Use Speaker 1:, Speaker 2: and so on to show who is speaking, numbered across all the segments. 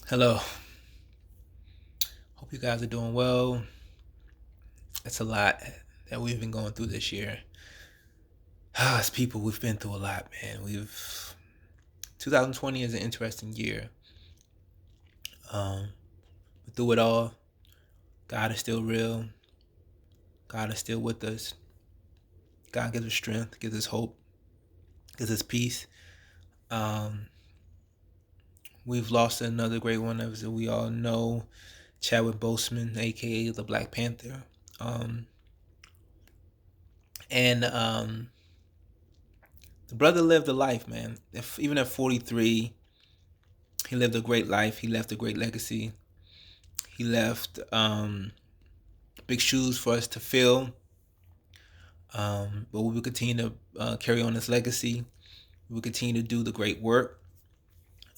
Speaker 1: Hello. Hope you guys are doing well. It's a lot that we've been going through this year. As people, we've been through a lot, man. 2020 is an interesting year. Um, but through it all, God is still real. God is still with us. God gives us strength, gives us hope, gives us peace. Um, we've lost another great one, as we all know, Chadwick Boseman, aka the Black Panther. Um, and the brother lived a life, man. Even at 43, he lived a great life. He left a great legacy. He left big shoes for us to fill. But we will continue to carry on his legacy. We will continue to do the great work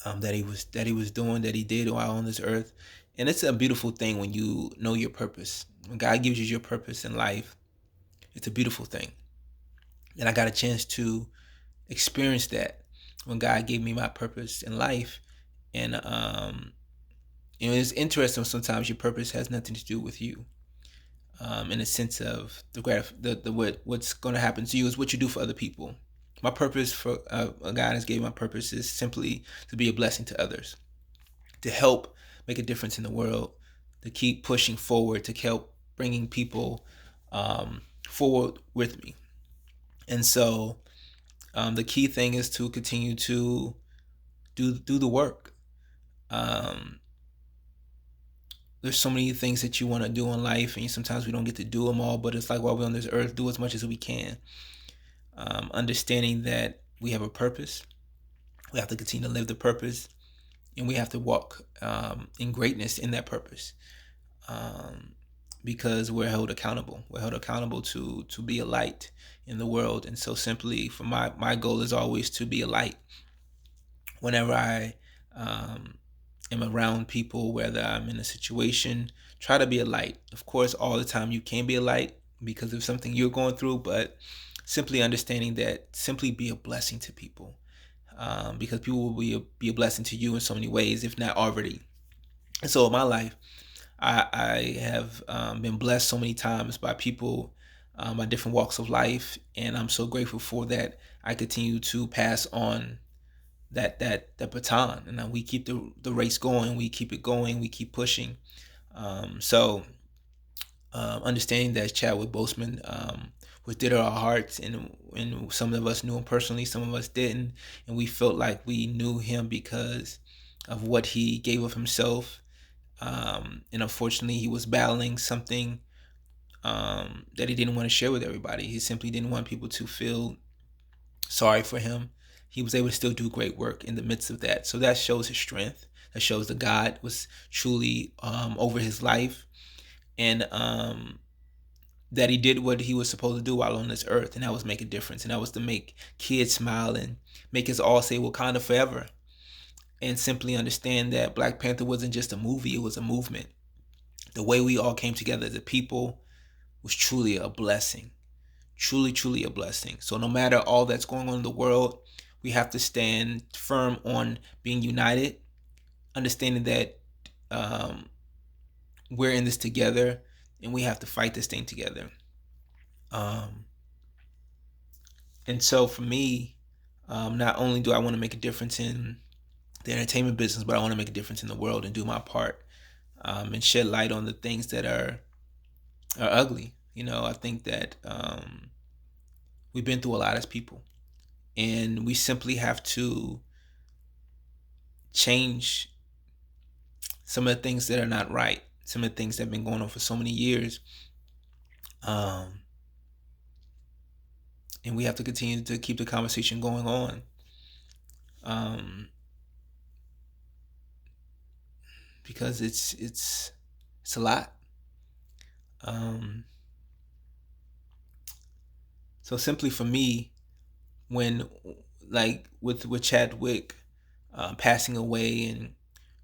Speaker 1: that he was doing, that he did while on this earth. And it's a beautiful thing when you know your purpose. When God gives you your purpose in life, it's a beautiful thing. And I got a chance to experience that when God gave me my purpose in life. And it's interesting. Sometimes your purpose has nothing to do with you. In a sense of what's going to happen to you is what you do for other people. My purpose for God has gave my purpose is simply to be a blessing to others, to help make a difference in the world, to keep pushing forward, to help bringing people forward with me. And so the key thing is to continue to do the work. Um, there's so many things that you want to do in life, and sometimes we don't get to do them all. But it's like while we're on this earth, do as much as we can. Understanding that we have a purpose, we have to continue to live the purpose, and we have to walk in greatness in that purpose, um, because we're held accountable. We're held accountable to be a light in the world, and so simply, for my goal is always to be a light whenever I um, am around people, whether I'm in a situation. Try to be a light. Of course, all the time you can be a light because of something you're going through, but simply understanding that simply be a blessing to people, because people will be a blessing to you in so many ways, if not already. And so in my life, I have been blessed so many times by people, by different walks of life, and I'm so grateful for that. I continue to pass on that baton, and we keep the race going. We keep it going. We keep pushing. Understanding that Chadwick Boseman was dear to our hearts, and some of us knew him personally, some of us didn't, and we felt like we knew him because of what he gave of himself. And unfortunately, he was battling something that he didn't want to share with everybody. He simply didn't want people to feel sorry for him. He was able to still do great work in the midst of that. So that shows his strength. That shows that God was truly over his life, and that he did what he was supposed to do while on this earth, and that was make a difference, and that was to make kids smile and make us all say Wakanda forever, and simply understand that Black Panther wasn't just a movie; it was a movement. The way we all came together as a people was truly a blessing, truly a blessing. So no matter all that's going on in the world, we have to stand firm on being united, understanding that um, we're in this together, and we have to fight this thing together. Um, and so for me, not only do I want to make a difference in the entertainment business, but I want to make a difference in the world and do my part, and shed light on the things that are ugly. I think that we've been through a lot as people, and we simply have to change some of the things that are not right, some of the things that have been going on for so many years. Um, and we have to continue to keep the conversation going on. Um, because it's a lot. Um, so simply for me, when like with Chadwick passing away,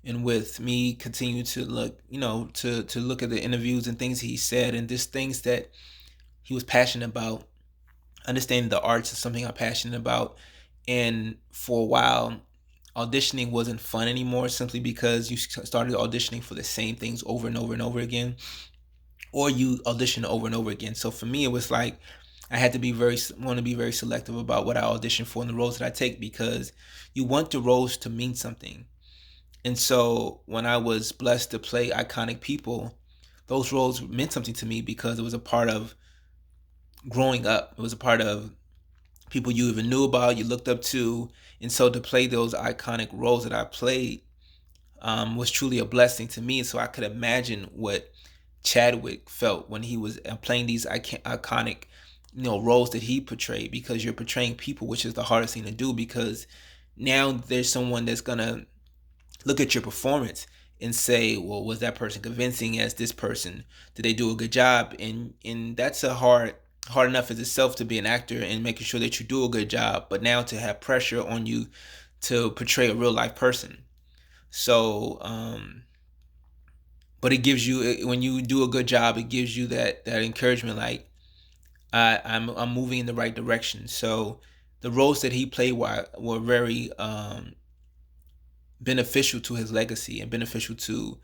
Speaker 1: and with me continue to look, to look at the interviews and things he said, and just things that he was passionate about. Understanding the arts is something I'm passionate about, and for a while, auditioning wasn't fun anymore, simply because you started auditioning for the same things over and over and over again, or you audition over and over again. So for me, it was like I had to want to be very selective about what I audition for and the roles that I take, because you want the roles to mean something. And so when I was blessed to play iconic people, those roles meant something to me because it was a part of growing up. It was a part of people you even knew about, you looked up to. And so to play those iconic roles that I played was truly a blessing to me. So I could imagine what Chadwick felt when he was playing these iconic, roles that he portrayed, because you're portraying people, which is the hardest thing to do, because now there's someone that's gonna look at your performance and say, well, was that person convincing as this person? Did they do a good job? And that's a hard enough as itself to be an actor and making sure that you do a good job, but now to have pressure on you to portray a real life person. So but it gives you, when you do a good job, it gives you that encouragement, like I'm moving in the right direction. So the roles that he played were very beneficial to his legacy and beneficial to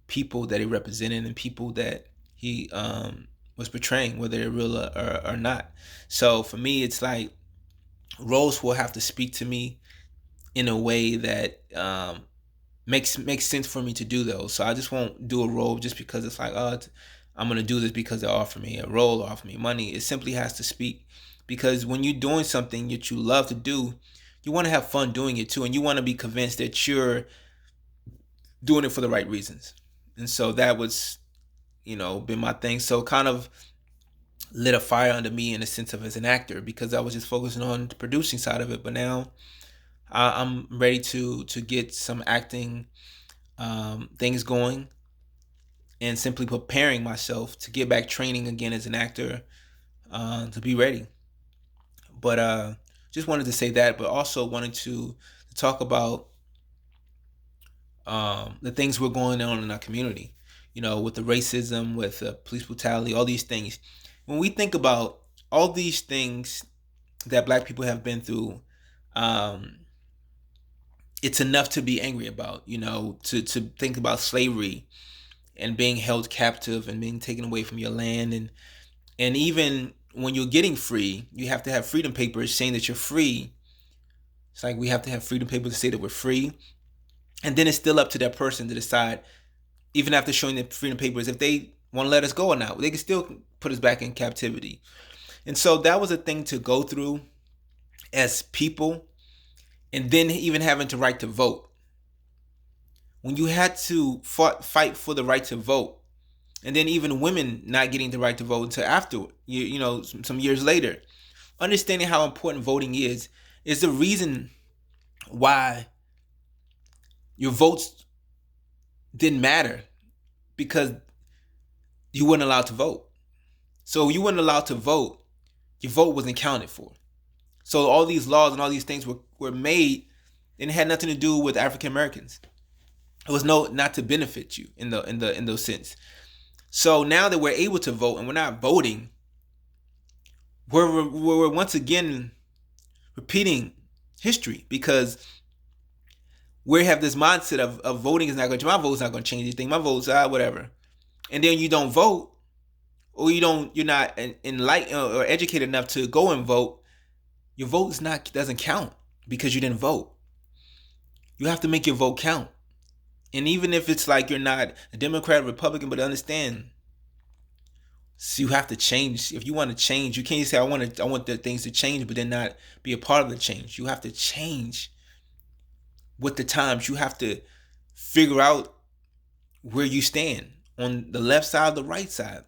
Speaker 1: people that he represented and people that he was portraying, whether they're real or not. So for me, it's like roles will have to speak to me in a way that makes sense for me to do those. So I just won't do a role just because it's like, oh, I'm gonna do this because they offer me a role, offer me money. It simply has to speak, because when you're doing something that you love to do, you want to have fun doing it too, and you want to be convinced that you're doing it for the right reasons. And so that was, been my thing. So kind of lit a fire under me in a sense of as an actor, because I was just focusing on the producing side of it. But now I'm ready to get some acting things going, and simply preparing myself to get back training again as an actor, to be ready. But just wanted to say that, but also wanted to talk about the things we're going on in our community, with the racism, with police brutality, all these things. When we think about all these things that Black people have been through, um, it's enough to be angry about, to think about slavery and being held captive and being taken away from your land. And even when you're getting free, you have to have freedom papers saying that you're free. It's like we have to have freedom papers to say that we're free. And then it's still up to that person to decide, even after showing the freedom papers, if they want to let us go or not. They can still put us back in captivity. And so that was a thing to go through as people. And then even having the right to vote. When you had to fight for the right to vote, and then even women not getting the right to vote until after, some years later, understanding how important voting is the reason why your votes didn't matter, because you weren't allowed to vote. So you weren't allowed to vote, your vote wasn't counted for. So all these laws and all these things were made, and it had nothing to do with African Americans. It was not to benefit you in those sense. So now that we're able to vote and we're not voting, we're once again repeating history, because we have this mindset of voting is not going to, my vote's not going to change anything. My vote's whatever. And then you don't vote, or you're not enlightened or educated enough to go and vote. Your vote doesn't count because you didn't vote. You have to make your vote count. And even if it's like you're not a Democrat or Republican, but understand, so you have to change. If you want to change, you can't say I want the things to change, but then not be a part of the change. You have to change with the times. You have to figure out where you stand on the left side, the right side.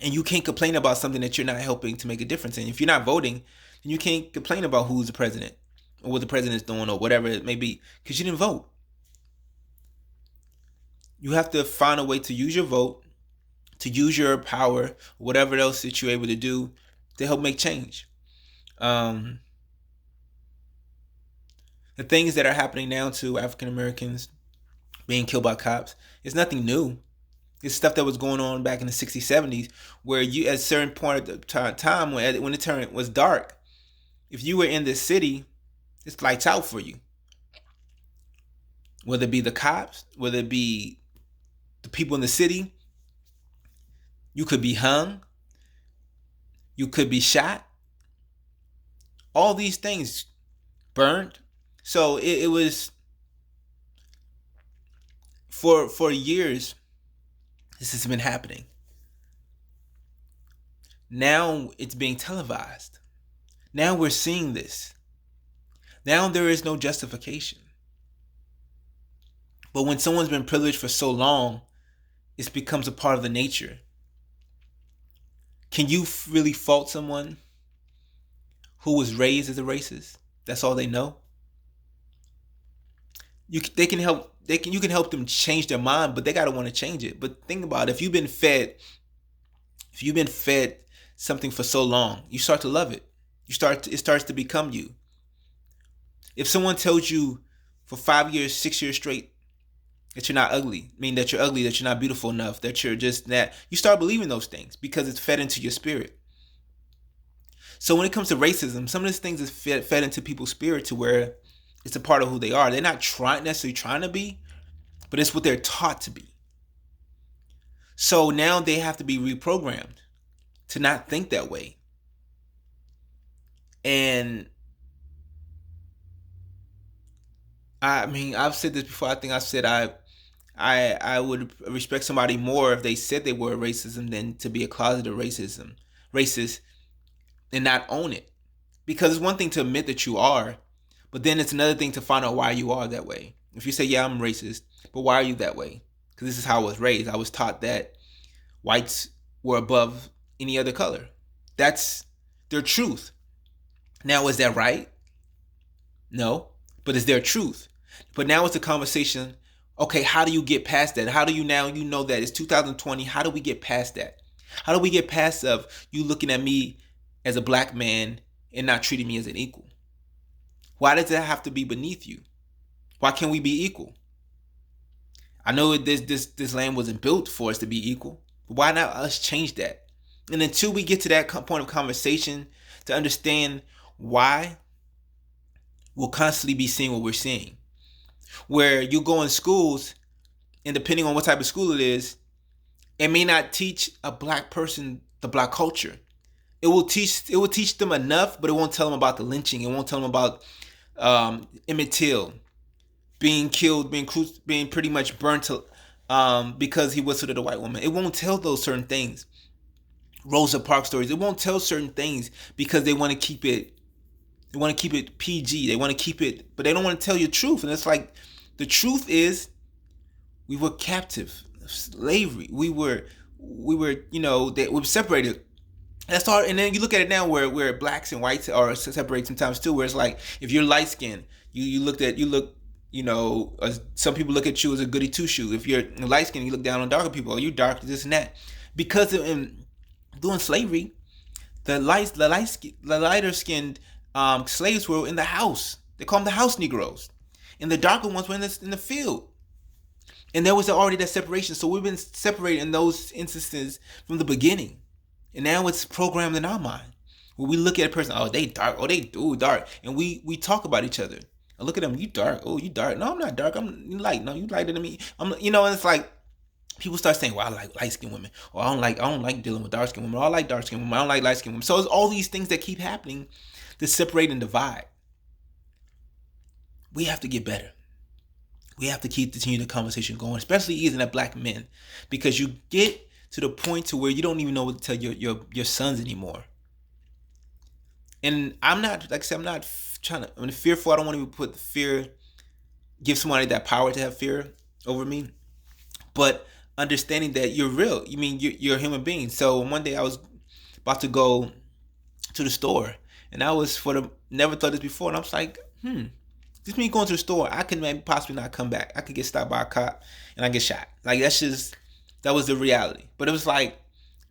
Speaker 1: And you can't complain about something that you're not helping to make a difference in. If you're not voting, then you can't complain about who's the president or what the president's doing or whatever it may be, because you didn't vote. You have to find a way to use your vote, to use your power, whatever else that you're able to do to help make change. The things that are happening now to African Americans being killed by cops, it's nothing new. It's stuff that was going on back in the 60s, 70s, where you, at a certain point at the time when it was dark, if you were in this city, it's lights out for you. whether it be the cops, whether it be the people in the city. You could be hung, you could be shot, all these things, burned. So it was for years this has been happening. Now it's being televised. Now we're seeing this. Now there is no justification. But when someone's been privileged for so long, it becomes a part of the nature. Can you really fault someone who was raised as a racist? That's all they know. They can help. You can help them change their mind, but they gotta want to change it. But think about it, if you've been fed something for so long, you start to love it. It starts to become you. If someone tells you for 5 years, 6 years straight that you're not ugly, mean that you're ugly, that you're not beautiful enough, that you're just that, you start believing those things because it's fed into your spirit. So when it comes to racism, some of these things is fed into people's spirit to where it's a part of who they are. They're not necessarily trying to be, but it's what they're taught to be. So now they have to be reprogrammed to not think that way. And I mean, I've said this before. I think I said I would respect somebody more if they said they were racism than to be a closeted racist, and not own it. Because it's one thing to admit that you are, but then it's another thing to find out why you are that way. If you say, yeah, I'm racist, but why are you that way? Because this is how I was raised. I was taught that whites were above any other color. That's their truth. Now, is that right? No, but it's their truth. But now it's a conversation. Okay, how do you get past that? How do you now, you know that it's 2020. How do we get past that? How do we get past of you looking at me as a black man and not treating me as an equal? Why does that have to be beneath you? Why can't we be equal? I know this land wasn't built for us to be equal, but why not us change that? And until we get to that point of conversation to understand why, we'll constantly be seeing what we're seeing. Where you go in schools, and depending on what type of school it is, it may not teach a black person the black culture. It will teach them enough, but it won't tell them about the lynching. It won't tell them about Emmett Till being killed, being pretty much burnt to, because he whistled at a white woman. It won't tell those certain things. Rosa Parks stories. It won't tell certain things because they want to keep it. They want to keep it PG. They want to keep it, but they don't want to tell you the truth. And it's like, the truth is, we were captive of slavery. We were, we were separated. That's all. And then you look at it now, where blacks and whites are separated sometimes too. Where it's like, if you're light skinned, some people look at you as a goody two shoe. If you're light skinned, you look down on darker people. Oh, you dark, this and that. Because during slavery, the lighter skinned slaves were in the house. They call them the house Negroes, and the darker ones were in the field. And there was already that separation. So we've been separated in those instances from the beginning. And now it's programmed in our mind. When we look at a person, oh, they dark, oh, they do dark. And we talk about each other. I look at them, you dark, oh, you dark. No, I'm not dark, I'm light. No, you lighter than me. And it's like, people start saying, well, I like light-skinned women. Or I don't like dealing with dark-skinned women. Or I like dark-skinned women. I don't like light-skinned women. So it's all these things that keep happening to separate and divide. We have to get better. We have to continue the conversation going, especially even at black men, because you get to the point to where you don't even know what to tell your sons anymore. And I'm not, like I said, I'm fearful. I don't want to put the fear, give somebody that power to have fear over me. But understanding that you're real. You mean you're a human being. So one day I was about to go to the store, and I was never thought this before, and I was like, just me going to the store, I can maybe possibly not come back. I could get stopped by a cop and I get shot. Like, that was the reality. But it was like,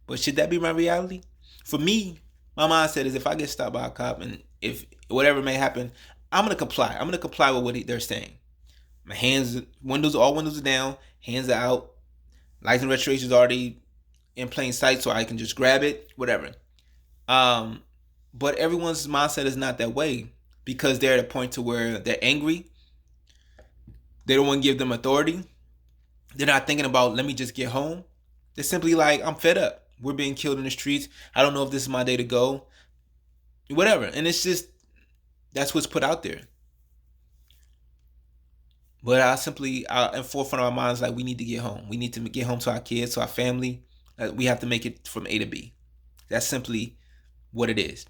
Speaker 1: but should that be my reality? For me, my mindset is, if I get stopped by a cop and if whatever may happen, I'm gonna comply. I'm gonna comply with what they're saying. My all windows are down, hands are out, license registration is already in plain sight, so I can just grab it, whatever. But everyone's mindset is not that way, because they're at a point to where they're angry. They don't want to give them authority. They're not thinking about, let me just get home. They're simply like, I'm fed up. We're being killed in the streets. I don't know if this is my day to go. Whatever. And it's just, that's what's put out there. But in forefront of our minds, like, we need to get home. We need to get home to our kids, to our family. We have to make it from A to B. That's simply what it is.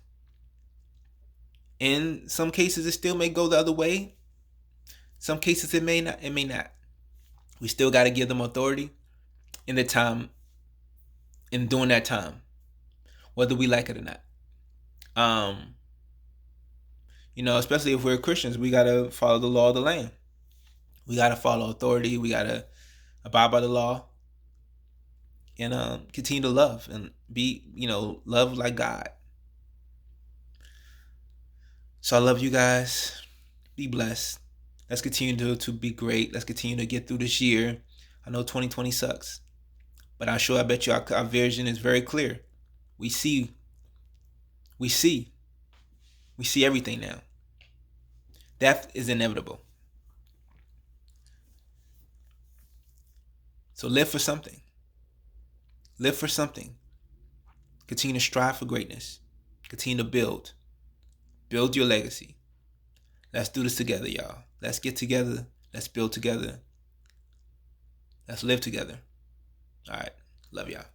Speaker 1: In some cases, it still may go the other way. Some cases, it may not. It may not. We still got to give them authority in the time, in during that time, whether we like it or not. Especially if we're Christians, we got to follow the law of the land. We got to follow authority. We got to abide by the law and continue to love and be, love like God. So I love you guys. Be blessed. Let's continue to be great. Let's continue to get through this year. I know 2020 sucks, but I bet you our vision is very clear. We see everything now. Death is inevitable. So live for something. Live for something. Continue to strive for greatness. Continue to build. Build your legacy. Let's do this together, y'all. Let's get together. Let's build together. Let's live together. All right. Love y'all.